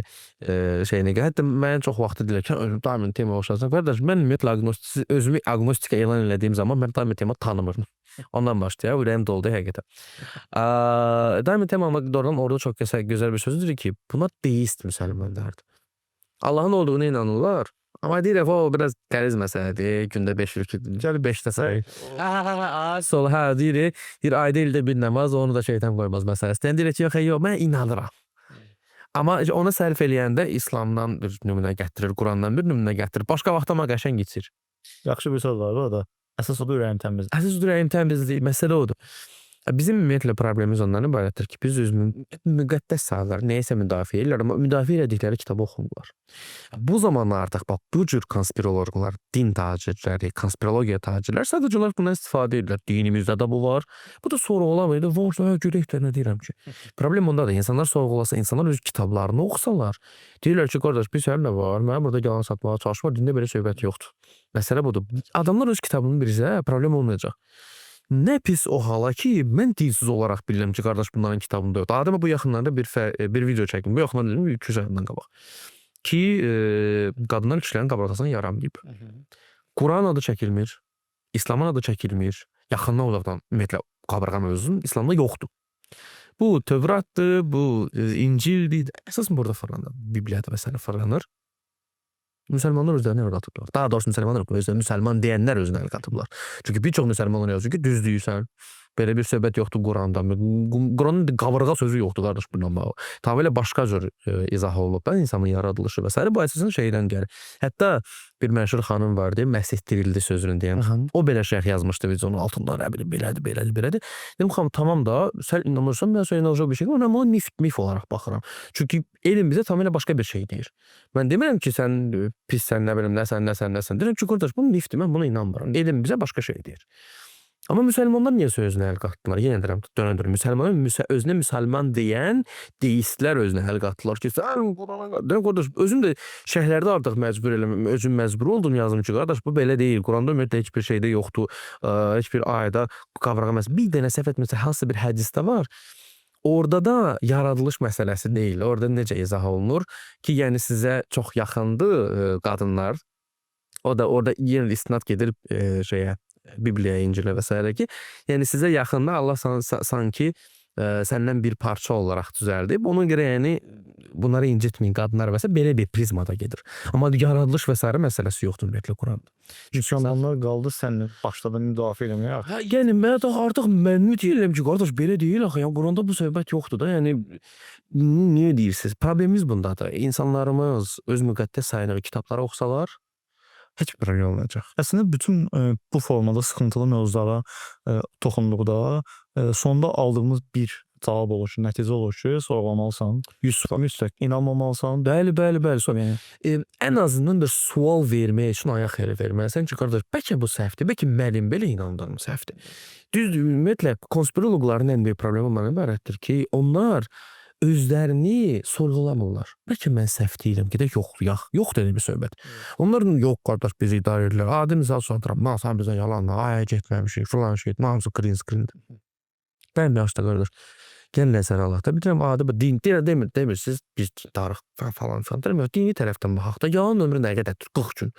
S4: şeyini hətta mən çox vaxt deyirlər ki, Diamond Teman oxşarsan. Qardaş, mən ümumiyyətlə özümü agnostika elan elədiyim zaman mən Diamond Temanı tanımırdım. Ondan başlayaq, ürəyim doldu həqiqətən. Diamond Teman doğrudan orada çox gözəl bir sözdür ki, buna deist müsəlmanlardır. Allahın olduğuna inanırlar. Amma deyir o biraz qəliz məsələdir. Gündə 5 rükət, gəl 5-də say. Sol, hə, deyir ayda ildə bir namaz, onu da şeytan qoymaz məsələsi. Deyir ki, yox, mən inanıram. Amma onu sərf eləyəndə İslamdan bir nümunə gətirir, Qurandan bir nümunə gətirir. Başqa vaxt amma qəşəng keçir.
S2: Yaxşı bir söz var o da. Əsas odur ürəyin təmizdir.
S4: Əsas odur ürəyin təmizdir. Məsələ odur. Bizim ümumiyyətlə problemimiz ondan ibarətdir ki, biz müqəddəs sahələr nəyəsə müdafiə edirlər, amma müdafiə edildikləri kitabı oxumurlar. Bu zamanlar artıq bax, bu cür konspirologlar, din tacirləri, konspirologiya tacirlər sadəcə olaraq bundan istifadə edirlər. Dinimizdə də bu var. Bu da sorğulamaydı. Varsa, görəkdə nə deyirəm ki. Problem ondadır. İnsanlar sorğulasa, insanlar öz kitablarını oxusalar, deyirlər ki, qardaş, bir səhər nə var? Mənə burada yalan satmağa çalışma, dində belə söhbət yoxdur. Məsələ budur. Adamlar öz kitabını bilirsə, problem olmayacaq. Nə pis o hala ki, mən dinsiz olaraq bilirəm ki, qardaş bunların kitabında yoxdur. Adama bu yaxınlarda bir video çəkim. Bu yaxınlarda dedim, 200 ayından qabaq. Ki, qadınlar kişilərin qabırğasına yaramıyıb. Quran adı çəkilmir, İslamın adı çəkilmir. Yaxından uzaqdan, ümumiyyətlə, qabırğa mövzusunun İslamda yoxdur. Bu Tövratdır, bu İncildir. Əsas burada fırlanır. Bibliyada məsələ fırlanır. Müsəlmanlar özlərini əl qatıblar. Daha doğrusu müsəlmanlar özlərini müsəlman deyənlər özlərini əl qatıblar. Çünki bir çox müsəlmanlar yazıyor ki, düz deyirsən. Belə bir söhbət yoxdur Quranda. Quranın qabırğa sözü yoxdur qardaş bununla bağlı. Tamamilə başqa cür izah olunub da insanın yaradılışı və s. Bu əsasən şeydən gəlir. Hətta bir məşhur xanım vardı, Məsih dirildi sözünü deyən. O belə şeyh yazmışdı videonun altında. Belədir. Dedim, xanım, tamam da, sən inanırsan, mən sonra inanacaq bir şey. Mən ona mif olaraq baxıram. Çünki elm bizə tamamilə başqa bir şey deyir. Mən demirəm ki, sən pissən, nə bilim, nəsən. Deyirəm ki, qardaş, bu mifdir, mən buna inanmıram. Elm bizə başqa şey deyir. Amma müsəlmanlar niyə özünə əl qatdılar? Yenə deyirəm, dönə-dönə. Müsəlmanlar özünə müsəlman deyən deistlər özünə əl qatdılar ki, sən Qurana deyəm, qardaş, özüm də şəhərlərdə artıq məcbur eləməm, özüm məcbur oldum yazım ki, qardaş, bu belə deyil. Quranda ümumiyyətlə heç bir şeydə yoxdur, heç bir ayda qabırğa məsələsi. Bir dənə səhv etmirsə, hansı bir hədisdə var. Orada da yaradılış məsələsi deyil. Orada necə izah olunur ki, yəni sizə çox yaxındır qadınlar. O da orada yenə istinad gedir şeyə, Bibliyaya, İncilə və s. ki, yəni sizə yaxında Allah sanki səndən bir parça olaraq düzəldib. Ona görə yəni bunları incitməyin qadınlar və s. belə bir prizmada gedir. Amma yaradılış və s. məsələsi yoxdur ümumiyyətlə Quranda.
S2: İnsanlar qaldı səni başladı müdafiə eləməyə.
S4: Yəni mən artıq mən deyirəm ki, qardaş belə deyil axı. Yəni Quranda bu söhbət yoxdur da. Yəni niyə deyirsiniz? Problemimiz bundadır. İnsanlarımız öz müqəddəs saydığı kitabları oxusalar heç bir problem olmayacaq.
S2: Əslində bütün bu formada sıxıntılı mövzulara toxunduqda sonda aldığımız bir cavab olur ki, nəticə olur ki, sorğulamalısan, 100% inanmamalısan.
S4: Bəli. Ən azından bir sual vermək üçün ayaq yeri verməlisən ki, qardaş, bəlkə bu səhvdir, bəlkə mənim belə inandığım səhvdir. Düzdür, ümumiyyətlə, konspirologların ən böyük problemi ondan ibarətdir ki, onlar özlərini sorğulamırlar. Bəlkə mən səhv deyirəm, gedək yox dedi bir söhbət. Onların yox, qardaş, bizi idarə edirlər. Adi misal soğuduram, sən bizə yalanla, aya getməmişik, filan şey, hamısı qrin-skrindir. Bəyəm yaşda qardaş, gəl nəzərə alaq da, bilirəm, adi bu din, demirsiniz, biz darıq falan. Dini tərəfdən baxaq da, yalan ömrü nə qədərdir? 40 gün.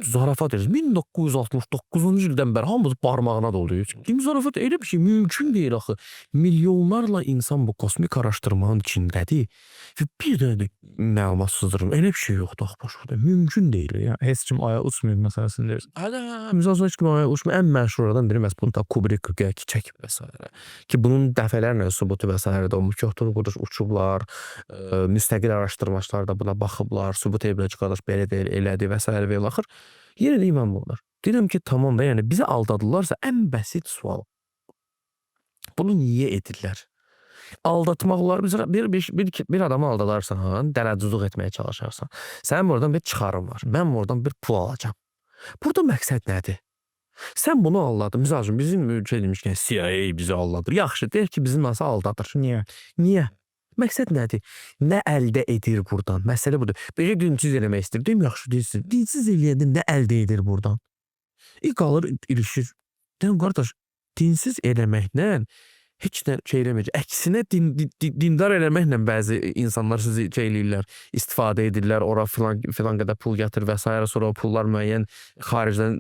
S4: zarafat edir. 1969-cu ildən bəri hamımız barmağına doluyuz. Kim zarafat elə bir şey mümkün deyil axı. Milyonlarla insan bu kosmik araşdırmanın içindədir və bir dənə də məlumat sızdırır. Elə bir şey yoxdur axı başında. Mümkün deyil.
S2: Yəni heç kim aya uçmur məsələsini deyirsən.
S4: Misal üçün heç kim aya uçmur. Ən məşhurlardan biri məhz bunu da Kubrick çəkib və s. Ki bunun dəfələrlə sübutu və s. də olmuş. Yoxdur, quruş uçublar, müstəqil araşdırmaçılar da buna baxıblar, sübut ediblər ki, qardaş belə deyil, elədir və s. və ilə axır. Yenə də iman bunlar. Deyirəm ki, tamam da, yəni bizi aldadılarsa ən bəsit sual. Bunu niyə edirlər? Aldatmaqlar, bir adamı aldadarsan, dələduzluq etməyə çalışarsan. Sənin oradan bir çıxarın var. Mən oradan bir pul alacağam. Burada məqsəd nədir? Sən bunu aldadın. Misal üçün, bizim demişkən CIA bizi aldadır. Yaxşı, deyək ki, bizim nasıl aldadır? Niyə? Məqsəd nədir? Nə əldə edir buradan? Məsələ budur. Belə dinsiz eləmək istəyir. Deyim, yaxşı, dinsiz. Dinsiz eləyəndə nə əldə edir buradan? İlk alır, ilişir. Deyim, qardaş, dinsiz eləməklə heç nə şey eləməyəcək. Əksinə dindar eləməklə bəzi insanlar sizi şey eləyirlər, istifadə edirlər, ora filan qədər pul gətir və s. Sonra o pullar müəyyən xaricdən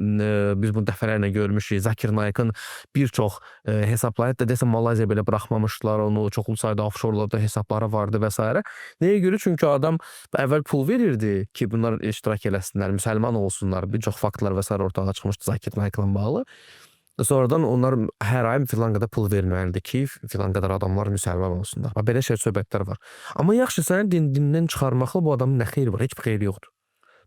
S4: biz bunu dəfələrlə görmüşük. Zakir Naik'ın bir çox hesabları da desə Malayziya belə buraxmamışdılar onu, çoxlu sayda offshore-larda hesabları vardı və s. Nəyə görə? Çünki adam əvvəl pul verirdi ki, bunlar iştirak eləsinlər, müsəlman olsunlar. Bir çox faktlar və s. ortaya çıxmışdı Zakir Naik'la bağlı. Sonradan onlar hər ay filan qədər pul verməlidir ki, filan qədər adamlar müsəlman olsunlar. Belə şey söhbətlər var. Amma yaxşı, səni dindən çıxarmaqla bu adamın nə xeyri var? Heç bir xeyri yoxdur.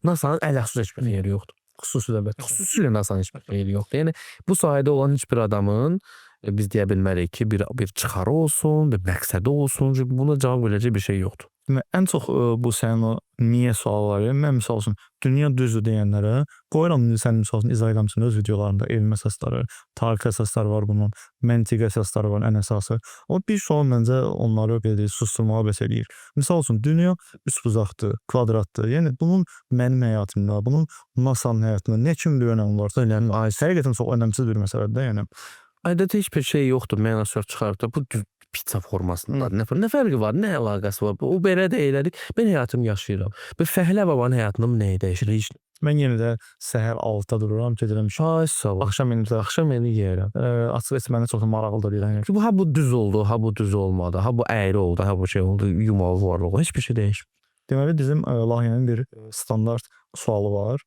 S4: NASA'nın əlhəssuz heç bir xeyri yoxdur. Xüsusilə NASA'nın heç bir xeyri yoxdur. Yəni, bu sahədə olan heç bir adamın biz deyə bilmərik ki, bir çıxarı olsun, bir məqsədi olsun. Buna cavab verəcək bir şey yoxdur.
S2: Ən çox bu sənin o niyə sualları, mən misal üçün dünya düzdür deyənlərə qoyuram, sən misal üçün izah eləmsin öz videolarında elmi əsasları, tarixi əsasları var bunun, məntiqi əsasları var ən əsası. Amma bir sual məncə onları belə susturmağa bəs eləyir. Misal üçün dünya üçbucaqdır, kvadratdır. Yəni bunun mənim həyatımda, bunun NASA'nın həyatında nə kimi bir önəmi var? Yəni həqiqətən çox önəmsiz bir məsələdir yəni.
S4: Adətən heç bir şey yoxdur, mənasör çıxarıb bu pizza formasında. Nə fərqi var, nə əlaqəsi var? O belə də elədik. Mən həyatımı yaşayıram. Bu Fəhlə babanın həyatında nəyi dəyişir? Heç.
S2: Mən yenə də səhər 6-da dururam, gedirəm işə. Axşam yeni yeyirəm. Açıq etməni çox maraqlıdır yəni.
S4: Ha bu düz oldu, ha bu düz olmadı, ha bu əyri oldu, ha bu şey oldu, yumalı var oldu. Heç bir şey dəyişmir.
S2: Deməli bizim layihənin bir standart sualı var.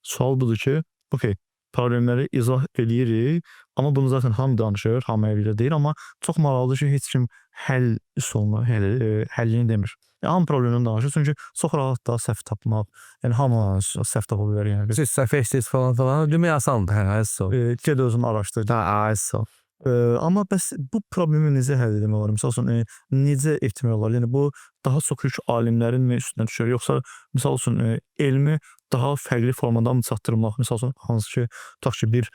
S2: Sual budur ki, okey, problemləri izah edirik, amma bunu zaten hamı danışır, hamı elə deyir, amma çox maraqlıdır ki, heç kim həll üsulunu, həllini demir. Hamı problemini danışır, çünki çox rahat da səhv tapmaq, yəni hamı səhv tapa bilər yəni.
S4: Siz səhv etdiniz falan, demək asandır, hə,
S2: Gəl özünü araşdır. Amma bəs bu problemi necə həll etmək olar? Misal üçün, necə etmək olar? Yəni bu daha çox yük alimlərin mi üstünə düşür? Yoxsa misal üçün elmi daha fərqli formada mı çatdırmaq? Misal üçün, hansı ki, tutaq ki, bir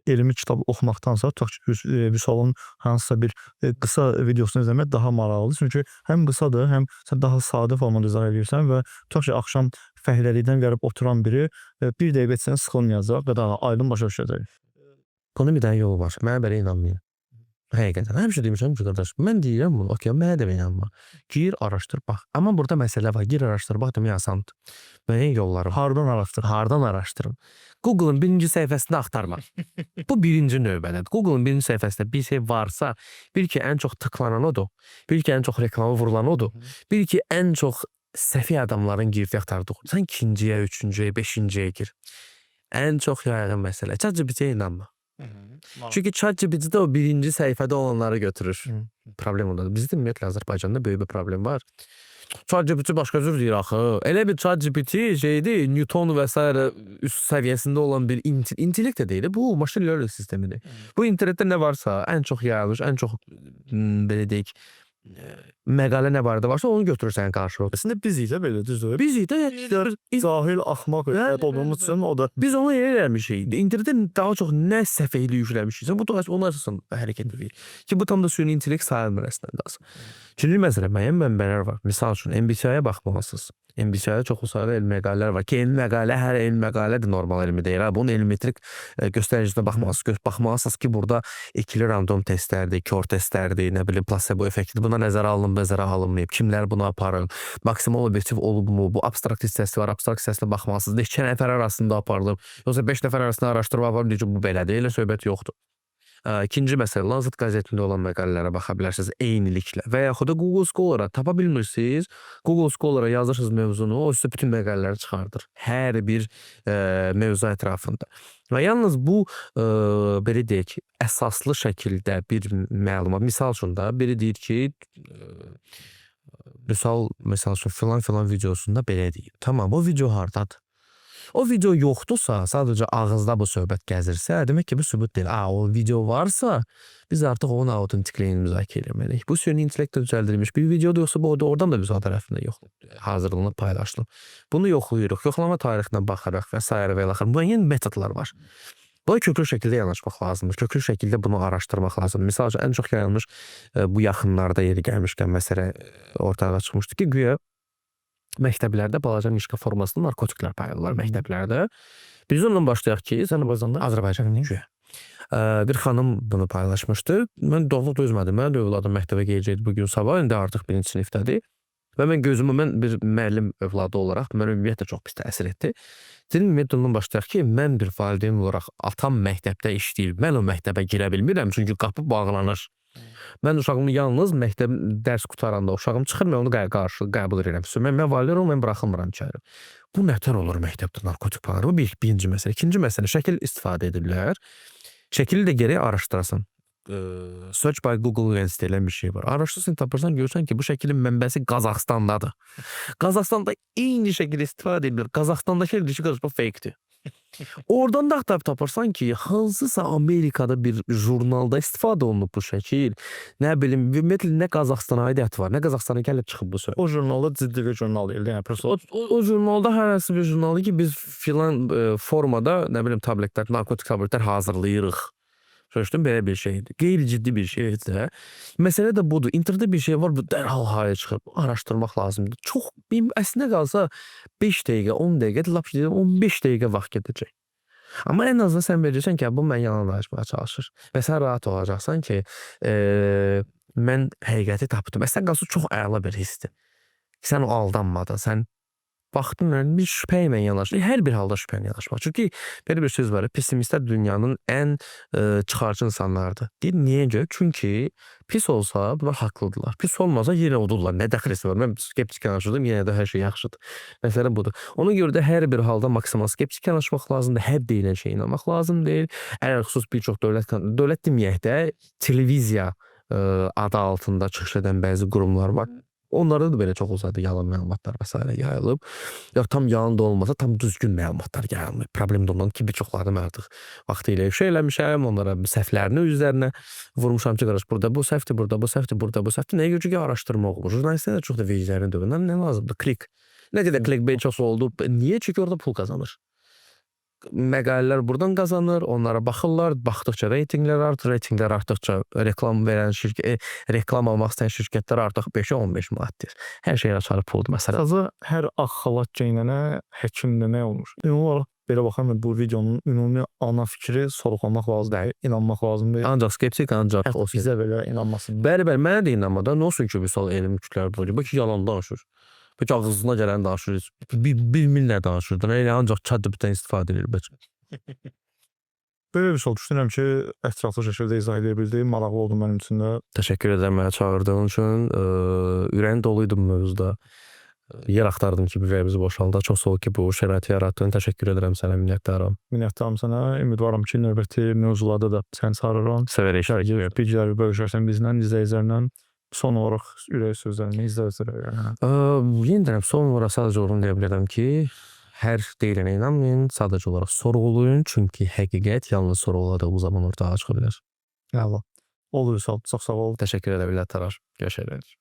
S2: elmi kitab oxumaqdansa, tutaq ki, Vüsalın hansısa bir qısa videosunu izləmək daha maraqlıdır. Çünki həm qısadır, həm sən daha sadə formada izah edirsən və tutaq ki, axşam fəhləlikdən gəlib oturan biri bir dəqiqə etsən sıxılmayacaq və daha aydın başa düşəcək.
S4: Bunun bir dənə yolu var. Mənə belə inanmayın. Həqiqətən. Həmişə demişəm ki, qardaş, mən deyirəm bunu, okey, mənə də inanma. Gir, araşdır, bax. Amma burada məsələ var. Gir, araşdır, bax, demək asandır. Müəyyən yolları var. Hardan araşdırım? Google'ın birinci səhifəsində axtarma. Bu birinci növbədədir. Google'ın birinci səhifəsində bir şey varsa, bil ki, ən çox tıklanan odur. Bil ki, ən çox reklamı vurulan odur. Bil ki, ən çox səfi adamların girdiyi axtardığı. Sən ikinciyə, üçüncüyə, beşinciyə gir. Ən çox yayılan məsələ. ChatGPT-yə inanma. Çünki ChatGPT-də o birinci səhifədə olanları götürür. Problem ondadır. Bizdə ümumiyyətlə Azərbaycanda böyük bir problem var. ChatGPT başqa cür deyir axı. Elə bir ChatGPT şeydir, Newton və s. üst səviyyəsində olan bir intellekt də deyil. Bu machine learning sistemidir. Bu internetdə nə varsa, ən çox yayılmış, ən çox belə deyək, məqalə nə barədə varsa onu götürürsən qarşıya.
S2: Əslində bizik də belə düzdür.
S4: Bizik də
S2: Zahil, axmaq olduğumuz üçün o da
S4: biz onu eləmişik. İnternetdə daha çox nə səfehlik yükləmişik. Bu da onlar üçün hərəkət edir. Ki bu tam da süni intellekt sayılmır əslində. İkinci məsələ müəyyən mənbələr var. Misal üçün MBTI-yə baxmalısınız. MBC-də çoxlu sayda elmi məqalələr var ki, elmi məqalə hər elmi məqalə də normal elmi deyil. Ha. Bunun elmi-metrik göstəricisinə baxmalısınız ki, burada ikili random testlərdir, kör testlərdir, nə bilim plasebo effektidir. Buna nəzərə alınıb, nəzərə alınmayıb. Kimlər bunu aparır? Maksimum obyektiv olubmu? Bu abstrakt hissəsi var. Abstrakt hissəsinə baxmalısınız. Neçə nəfər arasında aparılıb? Yoxsa 5 nəfər arasında araşdırma aparıb, necə bu belədir? Elə söhbət yoxdur. İkinci məsələ, Lancet qəzetində olan məqalələrə baxa bilərsiniz eyniliklə və yaxud da Google Scholar-a tapa bilmirsiniz. Google Scholar-a yazırsınız mövzunu, o sizə bütün məqalələri çıxardır. Hər bir mövzu ətrafında. Və yalnız bu belə deyək ki, əsaslı şəkildə bir məlumat. Misal üçün də biri deyir ki, misal üçün filan videosunda belə deyir. Tamam, o video hardadır? O video yoxdursa, sadəcə ağızda bu söhbət gəzirsə, demək ki, bu sübut deyil. O video varsa, biz artıq onun autentikliğini müzakirə etməliyik. Bu süni intellektlə düzəldilmiş bir videodur, yoxsa bu oradan da biz o tərəfində hazırlanıb paylaşılıb. Bunu yoxlayırıq, yoxlama tarixinə baxaraq və s. və ilaxır. Müəyyən metodlar var. Buna köklü şəkildə yanaşmaq lazımdır. Köklü şəkildə bunu araşdırmaq lazımdır. Misal üçün, ən çox yayılmış bu yaxınlarda yeri gəlmişkən məsələ ortaya çıxmışdı ki, güya məktəblərdə balaca mişqa formasında narkotiklər paylayırlar məktəblərdə. Biz ondan başlayaq ki, Azərbaycanın güya. Bir xanım bunu paylaşmışdı. Mən doğru dözmədim. Mən də övladım məktəbə gələcəkdi bugün sabah, indi artıq 1-ci sinifdədir. Və mən bir müəllim övladı olaraq mənə ümumiyyətlə çox pis təsir etdi. Dedim, ondan başlayaq ki, mən bir valideyn olaraq atam məktəbdə işləyir. Mən o məktəbə girə bilmirəm, çünki qapı bağlanır. Mən uşağımı yalnız məktəb dərs qutaranda uşağım çıxır, mən onu qəbul edirəm. Mən valideyn mən buraxılmıram içəri. Bu nətər olur məktəbdə narkotik paylaşımı? Bu birinci məsələ. İkinci məsələ, şəkil istifadə edirlər. Şəkili də gərək araşdırasan. Search by Google deyilən bir şey var. Araşdırsan, tapırsan, görürsən ki, bu şəkilin mənbəsi Qazaxstandadır. Qazaxstanda eyni şəkil istifadə edilir. Qazaxstandakı bu fake-dir. Oradan da tapırsan ki, hansısa Amerikada bir jurnalda istifadə olunub bu şəkil. Nə bilim, ümumiyyətlə nə Qazaxstana aidiyyəti var, nə Qazaxstana gəlib çıxıb bu söz.
S2: O jurnalda ciddi bir jurnal deyil.
S4: O jurnalda hər hansı bir jurnaldır ki, biz filan formada, nə bilim, tabletlər, narkotik tabletlər hazırlayırıq. Sözüm belə bir şeydir. Qeyri-ciddi bir şeydir. Məsələ də budur. İnternetdə bir şey var, bu dərhal haya çıxır. Araşdırmaq lazımdır. Çox, əslində qalsa 5 dəqiqə, 10 dəqiqə, 15 dəqiqə vaxt gedəcək. Amma ən azından sən biləcəksən ki, bu mən yalan danışmağa çalışır. Və sən rahat olacaqsan ki, mən həqiqəti tapdım. Əslində qalsa çox əla bir hissdir. Sən aldanmadın, sən vaxtın bir şübhə ilə yanaşır. Hər bir halda şübhə ilə yanaşmaq. Çünki belə bir söz var, pessimistlər dünyanın ən çıxarcı insanlardır. Deyir, niyə görə? Çünki pis olsa bunlar haqlıdırlar. Pis olmasa yenə udurlar. Nə dəxlisi var? Mən skeptik yanaşırdım, yenə də hər şey yaxşıdır. Məsələ budur. Ona görə də hər bir halda maksimal skeptik yanaşmaq lazımdır. Hər deyilən şey inanmaq lazım deyil. Əgər xüsus bir çox dövlət deməyək də, televiziya adı altında çıxış edən bəzi qurumlar var. Onlarda da belə çox olsaydı yalan məlumatlar və s. yayılıb. Ya tam yalan da olmasa, tam düzgün məlumatlar yayılmayıb. Problem də ondan ki, bir çoxlarını mən artıq vaxtı ilə ifşa eləmişəm, onlara səhvlərini üzərinə vurmuşam ki, qardaş, burada bu səhvdir, burada bu səhvdir, burada bu səhvdir. Nəyə görə ki, araşdırma oxumur. Jurnalistlər də çox da veclərini dövündən nə lazımdır? Klik. Nə qədər clickbait çox oldu? Niyə? Çünki orada pul qazanır. Məqalələr buradan qazanır, onlara baxırlar, baxdıqca reytinqlər artır, reytinqlər artdıqca reklam verən reklam almaq istəyən şirkətlər artıq 5-ə 15 manat deyir. Hər şey açarı puldur məsələn.
S2: Sadəcə hər ağ xalat geyinənə həkimdə nə olmuş? Ümumi olaraq belə baxıram, bu videonun ümumi ana fikri sorğulamaq lazım deyil, inanmaq lazım deyil.
S4: Ancaq skeptik, ancaq
S2: o bizə belə inanmasın.
S4: Bəli, mənə də inanmadan, nə olsun ki, misal elmi kütlər bu ki, yalan danışır. Peki ağzına gələn danışır, bilmirlər danışır. Elə ancaq ChatGPT-dən istifadə edir.
S2: Böyle bir şey oldu. Düşünürəm ki, ətraflı şəkildə izah edə bildim. Maraqlı oldu mənim üçün də.
S4: Təşəkkür edirəm mənə çağırdığın üçün. Ürəyim doluydum mövzuda. Yer axtardım ki, ürəyimizi boşalda. Çox sağ ol ki, bu şəraiti yarattın. Təşəkkür edirəm sənə, minnətdaram.
S2: Minnətdaram sənə. Ümidvaram ki, növbəti mövzularda da səni çağırıram.
S4: Sevərək.
S2: Bilgiləri bölüşərsən bizlə, izləyicilərlə. Son olaraq ürək sözlərini izləyicilər.
S4: Yenə son olaraq sadəcə onu deyə bilərəm ki, hər deyilənə inanmayın, sadəcə olaraq sorğulayın, çünki həqiqət yalnız sorğuladığımız zaman ortaya çıxa bilər.
S2: Əla. Olur, çox sağ ol.
S4: Təşəkkür edə bilərəm. Görüşürük.